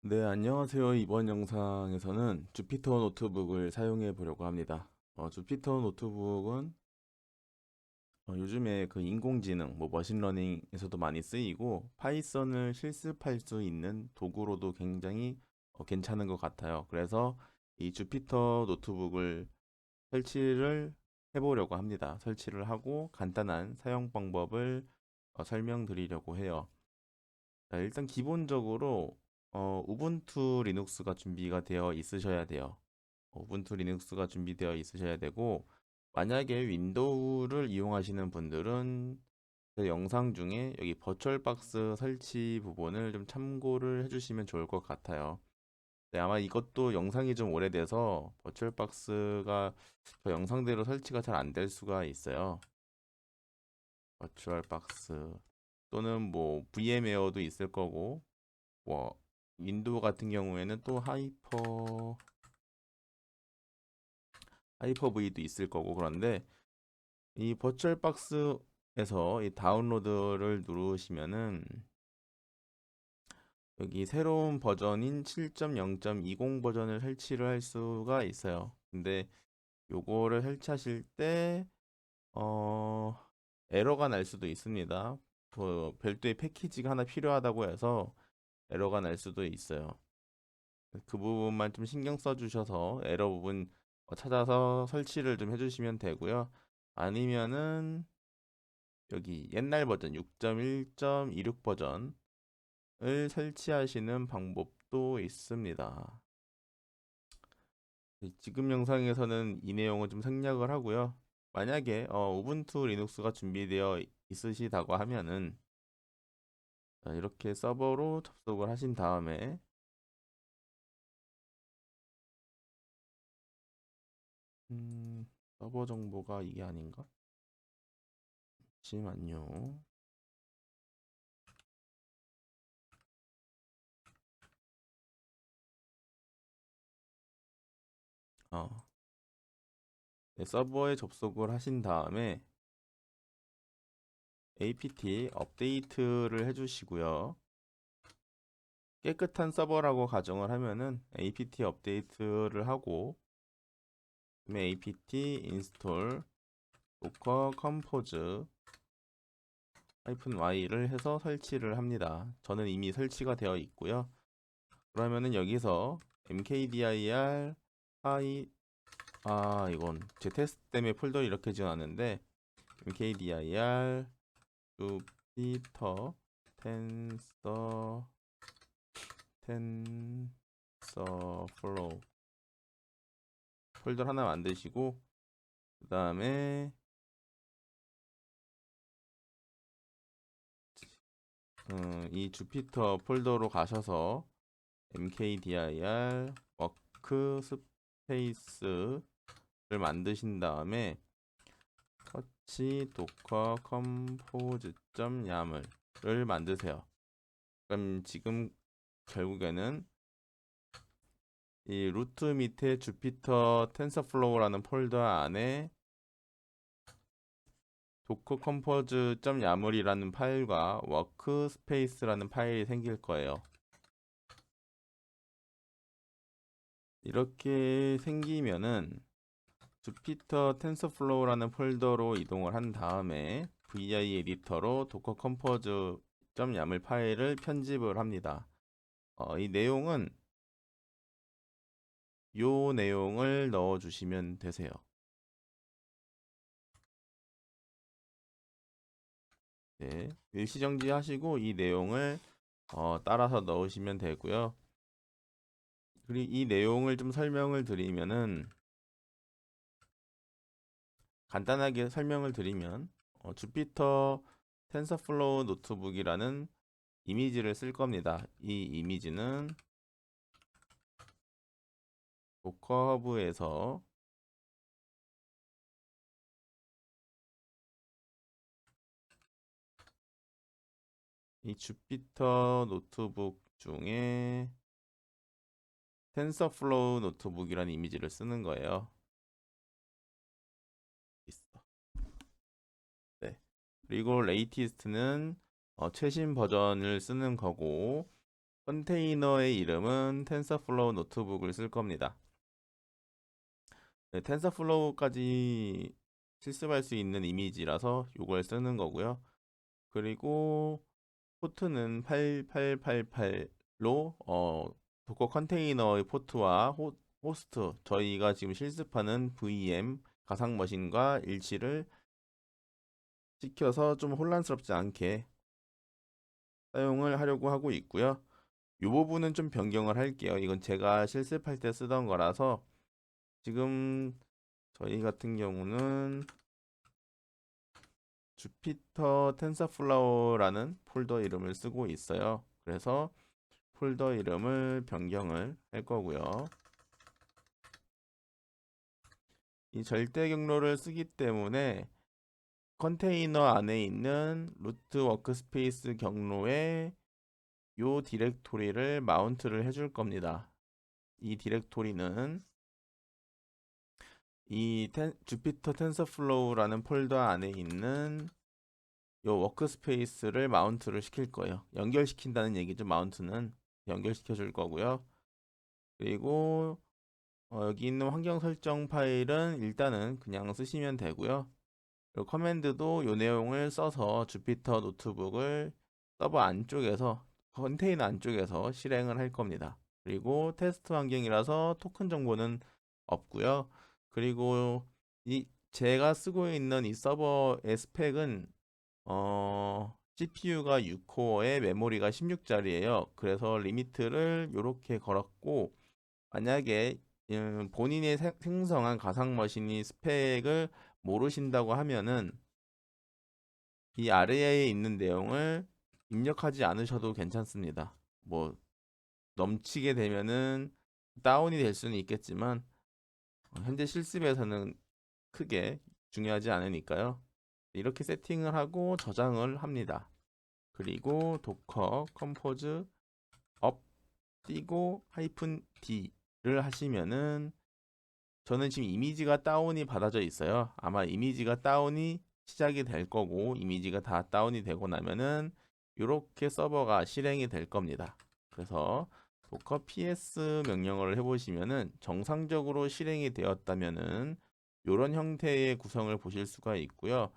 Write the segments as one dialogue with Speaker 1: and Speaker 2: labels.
Speaker 1: 네, 안녕하세요. 이번 영상에서는 주피터 노트북을 사용해 보려고 합니다. 주피터 노트북은 요즘에 그 인공지능, 머신러닝에서도 많이 쓰이고 파이썬을 실습할 수 있는 도구로도 굉장히 괜찮은 것 같아요. 그래서 이 주피터 노트북을 설치를 해보려고 합니다. 설치를 하고 간단한 사용 방법을 설명드리려고 해요. 자, 일단 기본적으로 우분투 리눅스가 준비가 되어 있으셔야 돼요. 우분투 리눅스가 준비되어 있으셔야 되고, 만약에 윈도우를 이용하시는 분들은 제 영상 중에 여기 버추얼박스 설치 부분을 좀 참고를 해주시면 좋을 것 같아요. 네, 아마 이것도 영상이 좀 오래돼서 버추얼박스가 저 영상대로 설치가 잘 안 될 수가 있어요. 버추얼박스 또는 뭐 VM웨어도 있을 거고, 뭐 윈도우 같은 경우에는 또 하이퍼 V도 있을 거고. 그런데 이 버추얼 박스에서 이 다운로드를 누르시면은 여기 새로운 버전인 7.0.20 버전을 설치를 할 수가 있어요. 근데 요거를 설치하실 때 어, 에러가 날 수도 있습니다. 그 별도의 패키지가 하나 필요하다고 해서 에러가 날 수도 있어요. 그 부분만 좀 신경 써주셔서 에러 부분 찾아서 설치를 좀 해주시면 되고요. 아니면은 여기 옛날 버전 6.1.26 버전을 설치하시는 방법도 있습니다. 지금 영상에서는 이 내용을 좀 생략을 하고요. 만약에 우분투 리눅스가 준비되어 있으시다고 하면은 자, 이렇게 서버로 접속을 하신 다음에 음, 서버 정보가 이게 아닌가? 잠시만요. 어, 네, 서버에 접속을 하신 다음에 apt 업데이트를 해주시고요. 깨끗한 서버라고 가정을 하면은 apt 업데이트를 하고 그다음에 apt install docker compose -y를 해서 설치를 합니다. 저는 이미 설치가 되어 있고요. 그러면은 여기서 mkdir 이건 제 테스트 때문에 폴더를 이렇게 지어놨는데 mkdir 주피터 텐서플로우 폴더 하나 만드시고 그 다음에 이 주피터 폴더로 가셔서 mkdir 워크스페이스를 만드신 다음에 터치 도커 컴포즈.yaml을 만드세요. 그럼 지금 결국에는 이 루트 밑에 주피터 텐서플로우라는 폴더 안에 도커 컴포즈.yaml이라는 파일과 워크스페이스라는 파일이 생길 거예요. 이렇게 생기면은 주피터 텐서플로우라는 폴더로 이동을 한 다음에 vi 에디터로 도커 컴포즈.yaml 파일을 편집을 합니다. 이 내용은 요 내용을 넣어 주시면 되세요. 네, 일시정지 하시고 이 내용을 따라서 넣으시면 되고요. 그리고 이 내용을 좀 설명을 드리면은 간단하게 설명을 드리면 주피터 텐서플로우 노트북이라는 이미지를 쓸 겁니다. 이 이미지는 도커 허브에서 이 주피터 노트북 중에 텐서플로우 노트북이라는 이미지를 쓰는 거예요. 있어. 네. 그리고 레이티스트는 최신 버전을 쓰는 거고 컨테이너의 이름은 텐서플로우 노트북을 쓸 겁니다. 네, 텐서플로우까지 실습할 수 있는 이미지라서 이걸 쓰는 거고요. 그리고 포트는 8888로 도커 컨테이너의 포트와 호스트 저희가 지금 실습하는 VM 가상 머신과 일치를 시켜서 좀 혼란스럽지 않게 사용을 하려고 하고 있고요. 이 부분은 좀 변경을 할게요. 이건 제가 실습할 때 쓰던 거라서 지금 저희 같은 경우는 주피터 텐서플라워라는 폴더 이름을 쓰고 있어요. 그래서 폴더 이름을 변경을 할 거고요. 이 절대 경로를 쓰기 때문에 컨테이너 안에 있는 루트 워크스페이스 경로에 요 디렉토리를 마운트를 해줄 겁니다. 이 디렉토리는 이 주피터 텐서플로우라는 폴더 안에 있는 요 워크스페이스를 마운트를 시킬 거예요. 연결시킨다는 얘기죠. 마운트는 연결시켜 줄 거고요. 그리고 여기 있는 환경 설정 파일은 일단은 그냥 쓰시면 되고요. 그리고 커맨드도 요 내용을 써서 주피터 노트북을 서버 안쪽에서 컨테이너 안쪽에서 실행을 할 겁니다. 그리고 테스트 환경이라서 토큰 정보는 없고요. 그리고 이 제가 쓰고 있는 이 서버의 스펙은 CPU가 6코어에 메모리가 16짜리예요. 그래서 리미트를 이렇게 걸었고 만약에 본인이 생성한 가상 머신이 스펙을 모르신다고 하면은 이 아래에 있는 내용을 입력하지 않으셔도 괜찮습니다. 뭐 넘치게 되면은 다운이 될 수는 있겠지만 현재 실습에서는 크게 중요하지 않으니까요. 이렇게 세팅을 하고 저장을 합니다. 그리고 도커 컴포즈 업 띄고 하이픈 D를 하시면은 저는 지금 이미지가 다운이 받아져 있어요. 아마 이미지가 다운이 시작이 될 거고 이미지가 다 다운이 되고 나면은 이렇게 서버가 실행이 될 겁니다. 그래서 docker ps 명령어를 해보시면은 정상적으로 실행이 되었다면은 이런 형태의 구성을 보실 수가 있고요.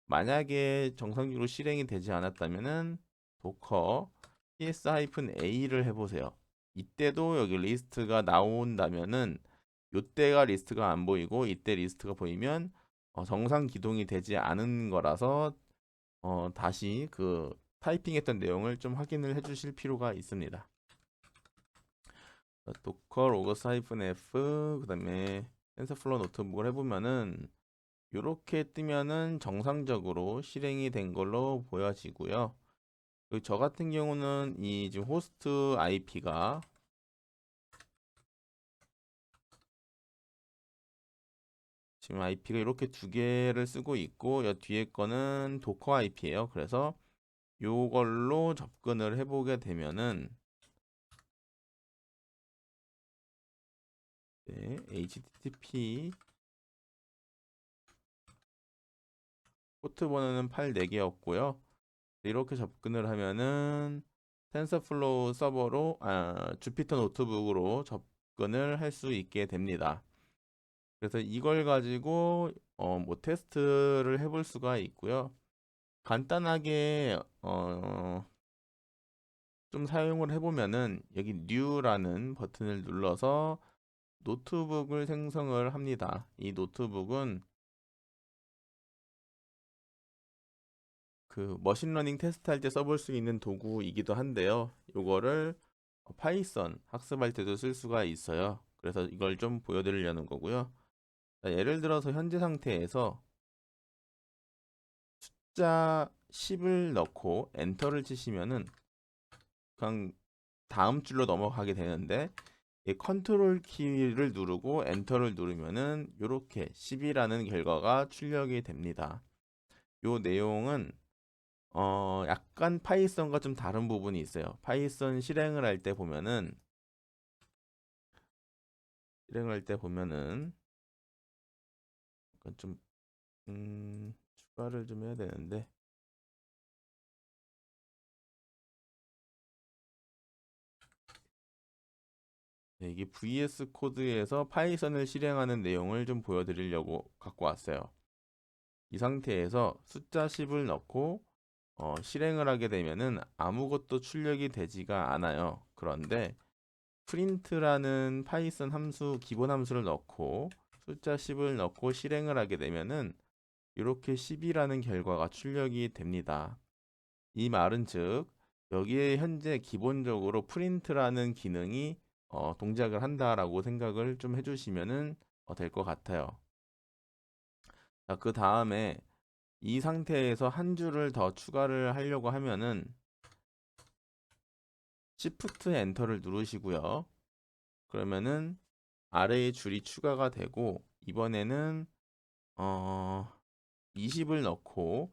Speaker 1: 만약에 정상적으로 실행이 되지 않았다면은 docker ps-a를 해보세요. 이때도 여기 리스트가 나온다면은 요때가 리스트가 안 보이고 이때 리스트가 보이면 정상 기동이 되지 않은 거라서 다시 그 타이핑했던 내용을 좀 확인을 해주실 필요가 있습니다. 도커 로그스 -f 그다음에 텐서플로우 노트북을 해보면은 이렇게 뜨면은 정상적으로 실행이 된 걸로 보여지고요. 그리고 저 같은 경우는 이 지금 호스트 IP가 지금 IP가 이렇게 두 개를 쓰고 있고 이 뒤에 거는 도커 IP예요. 그래서 요걸로 접근을 해보게 되면은 네, HTTP 포트 번호는 84개였고요. 이렇게 접근을 하면은 텐서플로우 서버로 주피터 노트북으로 접근을 할 수 있게 됩니다. 그래서 이걸 가지고 뭐 테스트를 해볼 수가 있고요. 간단하게 좀 사용을 해보면은 여기 New라는 버튼을 눌러서 노트북을 생성을 합니다. 이 노트북은 그 머신러닝 테스트할 때 써볼 수 있는 도구이기도 한데요. 이거를 파이썬 학습할 때도 쓸 수가 있어요. 그래서 이걸 좀 보여드리려는 거고요. 자, 예를 들어서 현재 상태에서 숫자 10을 넣고 엔터를 치시면은 그냥 다음 줄로 넘어가게 되는데 이 컨트롤 키를 누르고 엔터를 누르면은 이렇게 10이라는 결과가 출력이 됩니다. 요 내용은 약간 파이썬과 좀 다른 부분이 있어요. 파이썬 실행을 할 때 보면은 약간 좀 추가를 좀 해야 되는데, 네, 이게 VS 코드에서 파이썬을 실행하는 내용을 좀 보여드리려고 갖고 왔어요. 이 상태에서 숫자 10을 넣고 실행을 하게 되면은 아무것도 출력이 되지가 않아요. 그런데 프린트라는 파이썬 함수, 기본 함수를 넣고 숫자 10을 넣고 실행을 하게 되면은 이렇게 10이라는 결과가 출력이 됩니다. 이 말은 즉 여기에 현재 기본적으로 프린트라는 기능이 동작을 한다라고 생각을 좀 해주시면은 될 것 같아요. 자, 그 다음에 이 상태에서 한 줄을 더 추가를 하려고 하면은 Shift 엔터를 누르시고요. 그러면은 아래의 줄이 추가가 되고 이번에는 20을 넣고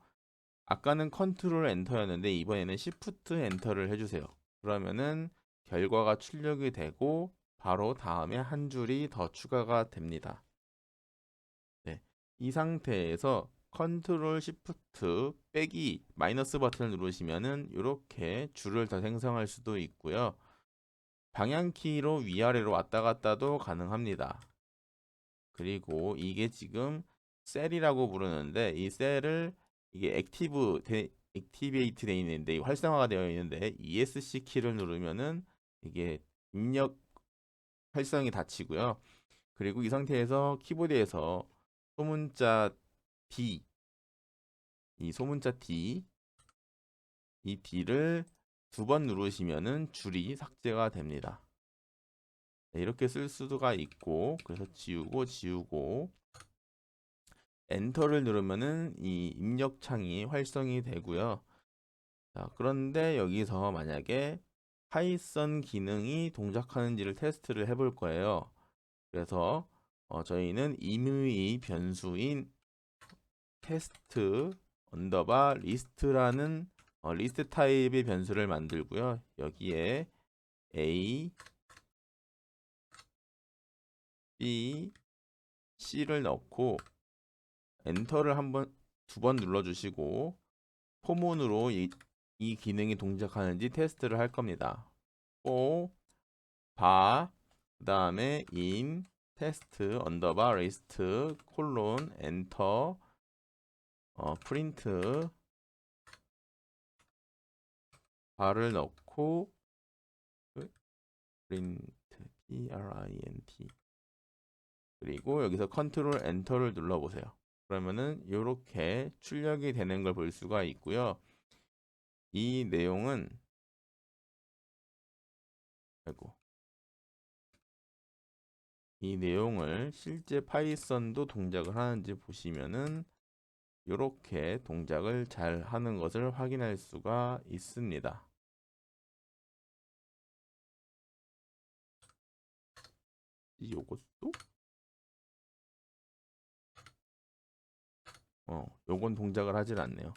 Speaker 1: 아까는 컨트롤 엔터였는데 이번에는 Shift 엔터를 해주세요. 그러면은 결과가 출력이 되고 바로 다음에 한 줄이 더 추가가 됩니다. 네. 이 상태에서 컨트롤 시프트 빼기 마이너스 버튼을 누르시면은 이렇게 줄을 더 생성할 수도 있고요. 방향키로 위아래로 왔다 갔다도 가능합니다. 그리고 이게 지금 셀이라고 부르는데 이 셀을 이게 액티베이트 되어 있는데 활성화가 되어 있는데 ESC 키를 누르면은 이게 입력 활성이 닫히고요. 그리고 이 상태에서 키보드에서 소문자 D, 이 소문자 D, 이 D를 두 번 누르시면은 줄이 삭제가 됩니다. 네, 이렇게 쓸 수가 있고 그래서 지우고 엔터를 누르면은 이 입력 창이 활성이 되고요. 자, 그런데 여기서 만약에 파이썬 기능이 동작하는지를 테스트를 해볼 거예요. 그래서 저희는 임의 변수인 테스트 언더바 리스트라는 리스트 타입의 변수를 만들고요. 여기에 A, B, C를 넣고 엔터를 두 번 눌러주시고 포문으로 이 기능이 동작하는지 테스트를 할 겁니다. 그 다음에 in 테스트 언더바 리스트 콜론 엔터 프린트 바를 넣고 print print 그리고 여기서 컨트롤 엔터를 눌러보세요. 그러면은 이렇게 출력이 되는 걸 볼 수가 있고요. 이 내용은 아이고 이 내용을 실제 파이썬도 동작을 하는지 보시면은 이렇게 동작을 잘 하는 것을 확인할 수가 있습니다. 요것도 요건 동작을 하질 않네요.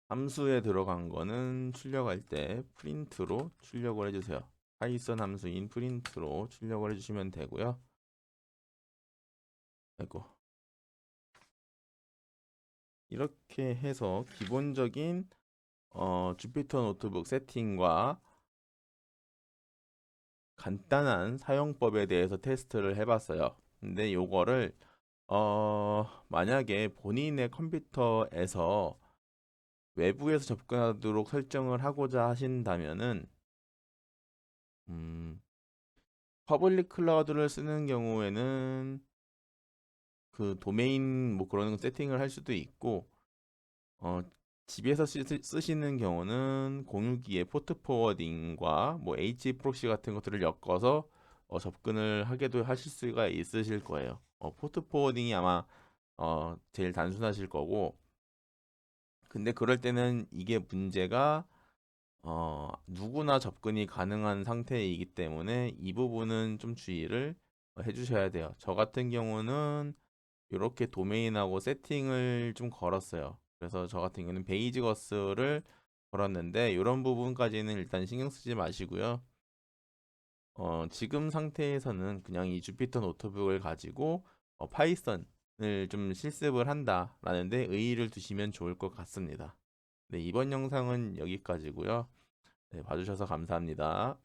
Speaker 1: 함수에 들어간 거는 출력할 때 프린트로 출력을 해주세요. 파이썬 함수인 프린트로 출력을 해주시면 되고요. 아이고. 이렇게 해서 기본적인 주피터 노트북 세팅과 간단한 사용법에 대해서 테스트를 해봤어요. 근데 요거를 만약에 본인의 컴퓨터에서 외부에서 접근하도록 설정을 하고자 하신다면은 퍼블릭 클라우드를 쓰는 경우에는 그 도메인 뭐 그런 세팅을 할 수도 있고 집에서 쓰시는 경우는 공유기에 포트 포워딩과 뭐 H 프록시 같은 것들을 엮어서 접근을 하게도 하실 수가 있으실 거예요. 포트 포워딩이 아마 제일 단순하실 거고 근데 그럴 때는 이게 문제가 누구나 접근이 가능한 상태이기 때문에 이 부분은 좀 주의를 해주셔야 돼요. 저 같은 경우는 이렇게 도메인하고 세팅을 좀 걸었어요. 그래서 저 같은 경우는 베이지거스를 걸었는데 이런 부분까지는 일단 신경 쓰지 마시고요. 지금 상태에서는 그냥 이 주피터 노트북을 가지고 파이썬을 좀 실습을 한다라는 데 의의를 두시면 좋을 것 같습니다. 네, 이번 영상은 여기까지고요. 네, 봐주셔서 감사합니다.